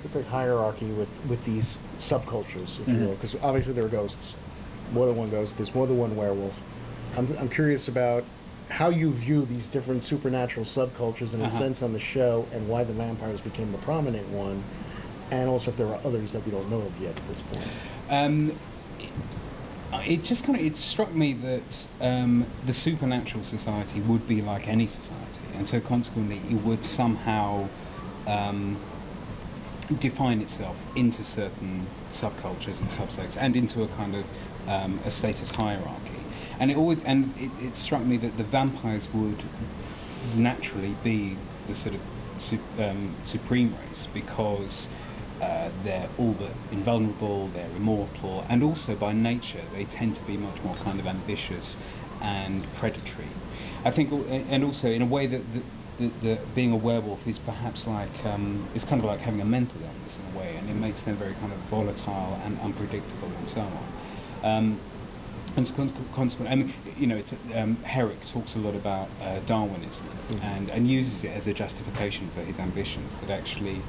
the hierarchy with these subcultures, if you will, because obviously there are ghosts, more than one ghost. There's more than one werewolf. I'm curious about how you view these different supernatural subcultures in a sense on the show, and why the vampires became the prominent one, and also if there are others that we don't know of yet at this point. It just it struck me that the supernatural society would be like any society, and so consequently it would somehow define itself into certain subcultures and subsects, and into a kind of a status hierarchy. And it struck me that the vampires would naturally be the sort of supreme race, because they're all but invulnerable, they're immortal, and also by nature they tend to be much more kind of ambitious and predatory. I think, and also in a way that being a werewolf is perhaps like it's kind of like having a mental illness in a way, and it makes them very kind of volatile and unpredictable and so on. And consequently, I mean, you know, it's Herrick talks a lot about Darwinism, and uses it as a justification for his ambitions. That actually,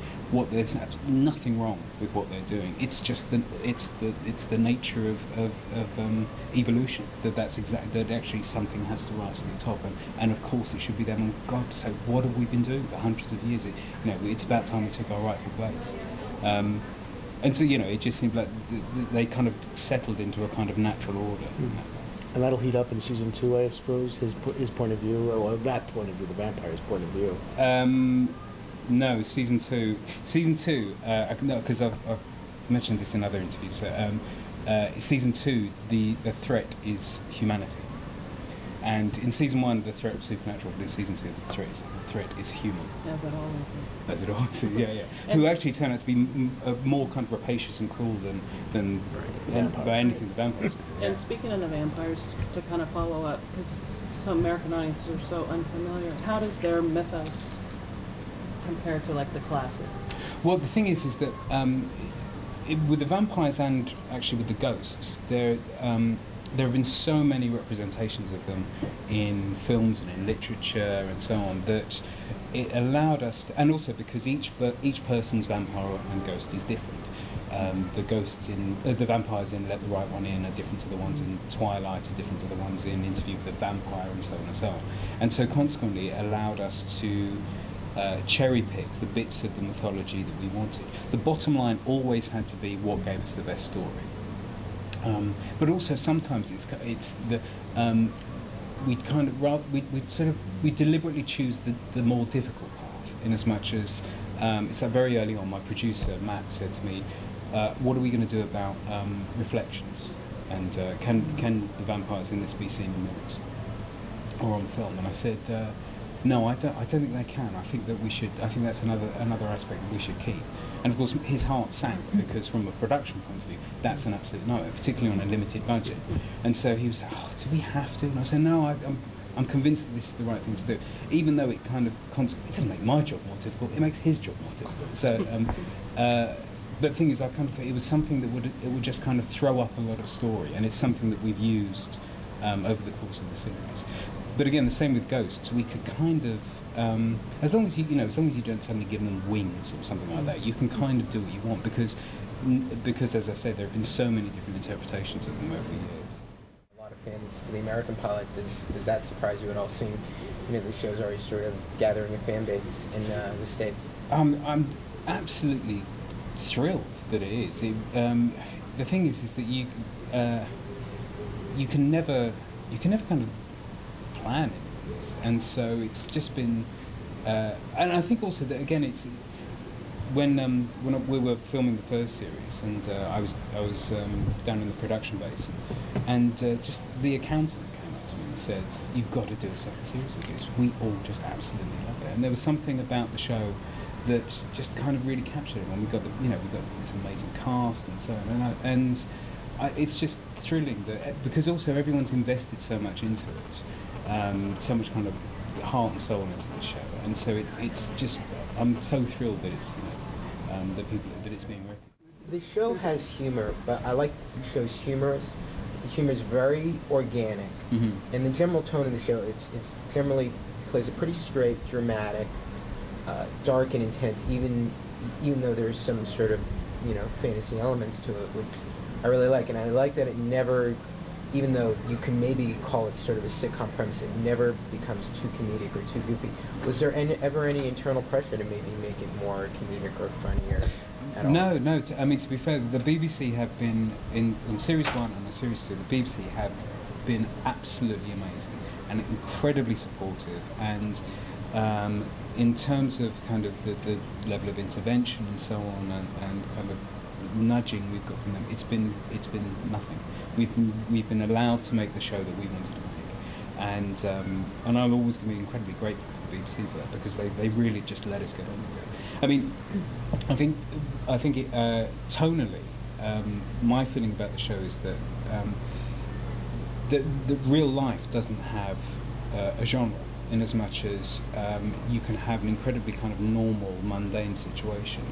there's nothing wrong with what they're doing. It's just it's the nature of evolution. That actually something has to rise to the top, and of course it should be them. And God, so what have we been doing for hundreds of years? It's about time we took our rightful place. And so, it just seemed like they kind of settled into a kind of natural order. And that'll heat up in season 2, I suppose, his point of view, or that point of view, the vampire's point of view. No, season 2. No, because I've mentioned this in other interviews. Season 2, the threat is humanity. And in season 1, the threat was supernatural, but in season 2, the threat is human. As it always is, yeah. Who actually turn out to be more kind of rapacious and cruel than by anything the vampires could do. And speaking of the vampires, to kind of follow up, because some American audiences are so unfamiliar, how does their mythos compare to like the classic? Well, the thing is that with the vampires and actually with the ghosts, there have been so many representations of them in films and in literature and so on, that it allowed us to, and also because each person's vampire and ghost is different. The vampires in Let the Right One In are different to the ones in Twilight, are different to the ones in Interview with the Vampire, and so on and so on. And so consequently it allowed us to cherry pick the bits of the mythology that we wanted. The bottom line always had to be what gave us the best story. But also sometimes it's the we deliberately choose the more difficult path, in as much as it's like very early on my producer Matt said to me, what are we going to do about reflections, and can the vampires in this be seen in movies or on film? And I said no, I don't think they can. I think that we should. I think that's another aspect that we should keep. And of course, his heart sank, because from a production point of view, that's an absolute no, particularly on a limited budget. And so he was like, "Oh, do we have to?" And I said, "No, I'm convinced that this is the right thing to do." Even though it kind of it doesn't make my job more difficult, it makes his job more difficult. So, but the thing is, it was something that would just kind of throw up a lot of story, and it's something that we've used over the course of the series. But again, the same with ghosts. We could kind of, as long as you don't suddenly give them wings or something like that, you can kind of do what you want, because as I said, there have been so many different interpretations of them over the years. A lot of fans of the American pilot. Does that surprise you at all? Seeing, the show's already sort of gathering a fan base in the States. I'm absolutely thrilled that it is. The thing is that you can never kind of plan it, and so it's just been and I think also that again it's when we were filming the first series, and I was down in the production base, and just the accountant came up to me and said, "You've got to do a second series of this. We all just absolutely love it." And there was something about the show that just kind of really captured it. And we got this amazing cast and so on, and it's just thrilling that, because also everyone's invested so much into it. So much kind of heart and soul into the show, and so it's just, I'm so thrilled that it's that it's being recognized. The show has humor, but I like the show's humorous. The humor is very organic, and the general tone of the show it's generally plays a pretty straight, dramatic, dark and intense, even even though there's some sort of, fantasy elements to it, which I really like, and I like that it never, even though you can maybe call it sort of a sitcom premise, it never becomes too comedic or too goofy. Was there ever any internal pressure to maybe make it more comedic or funnier at all? No. I mean, to be fair, the BBC have been in Series 1 and the Series 2. The BBC have been absolutely amazing and incredibly supportive. And in terms of kind of the level of intervention and so on, and kind of nudging we've got from them, it's been nothing. We've been allowed to make the show that we wanted to make, and I'm always going to be incredibly grateful to the BBC for that, because they really just let us get on with it. I mean, I think it, tonally, my feeling about the show is that that real life doesn't have a genre, in as much as you can have an incredibly kind of normal, mundane situation.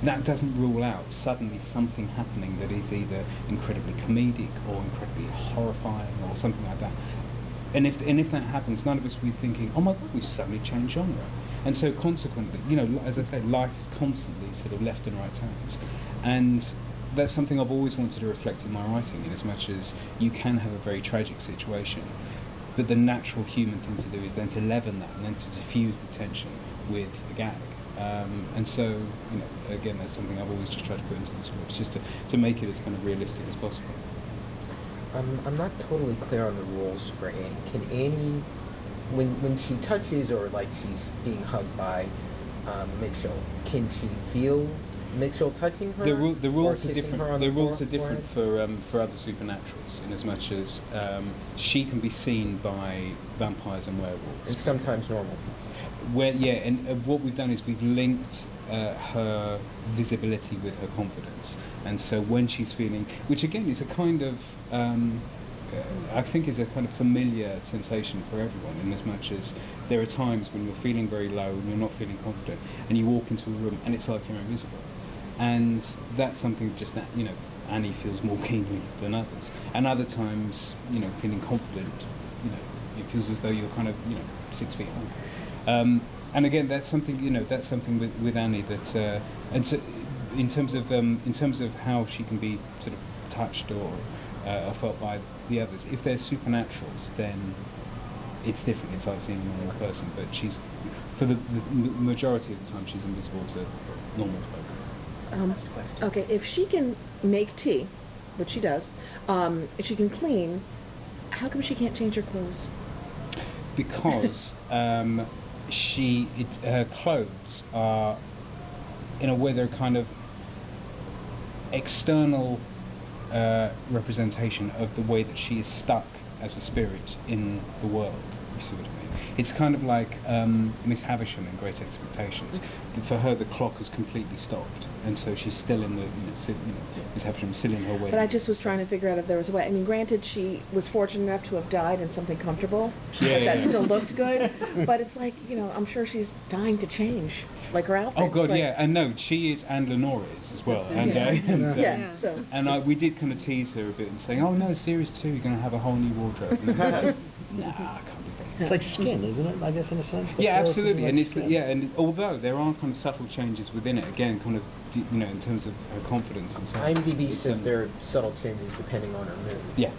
That doesn't rule out suddenly something happening that is either incredibly comedic or incredibly horrifying or something like that. And if that happens, none of us will be thinking, oh my God, we've suddenly changed genre. And so consequently, as I say, life is constantly sort of left and right turns. And that's something I've always wanted to reflect in my writing, in as much as you can have a very tragic situation, but the natural human thing to do is then to leaven that and then to diffuse the tension with a gag. And so, again, that's something I've always just tried to put into the scripts, just to make it as kind of realistic as possible. I'm not totally clear on the rules for Annie. Can Annie, when she touches or like she's being hugged by Mitchell, can she feel Mitchell touching her? The rules or are different. Her on the the rules are forehead? different for other supernaturals, in as much as she can be seen by vampires and werewolves. And sometimes normal. And what we've done is we've linked her visibility with her confidence, and so when she's feeling, which again is a kind of, I think is a kind of familiar sensation for everyone, in as much as there are times when you're feeling very low and you're not feeling confident, and you walk into a room and it's like you're invisible, and that's something just that Annie feels more keenly than others, and other times feeling confident, it feels as though you're kind of 6 feet high. And again, that's something with Annie that, and so in terms of how she can be sort of touched or felt by the others. If they're supernaturals, then it's different. It's like seeing a normal person, but she's, for the majority of the time, she's invisible to normal folk. Okay, if she can make tea, which she does, if she can clean, how come she can't change her clothes? Because her clothes are, in a way, they're kind of external representation of the way that she is stuck as a spirit in the world. You see what I mean? It's kind of like Miss Havisham in Great Expectations. For her, the clock has completely stopped, and so she's still in the, Miss Havisham still in her way. But I just was trying to figure out if there was a way. I mean, granted, she was fortunate enough to have died in something comfortable that still looked good. But it's like, I'm sure she's dying to change, like her outfit. Oh God, like, yeah, and no, she is, and Lenora is as well. And we did kind of tease her a bit and saying, oh no, Series 2, you're going to have a whole new wardrobe. And like, nah, I can't do that. It's like skin, isn't it? I guess in a sense. Yeah, absolutely. Like And skin. and although there are kind of subtle changes within it, again, kind of in terms of her confidence and so on. IMDb says there are subtle changes depending on her mood. Yeah.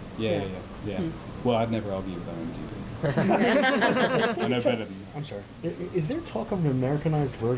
Well, I'd never argue with IMDb. I know better than that. I'm sorry. Is there talk of an Americanized version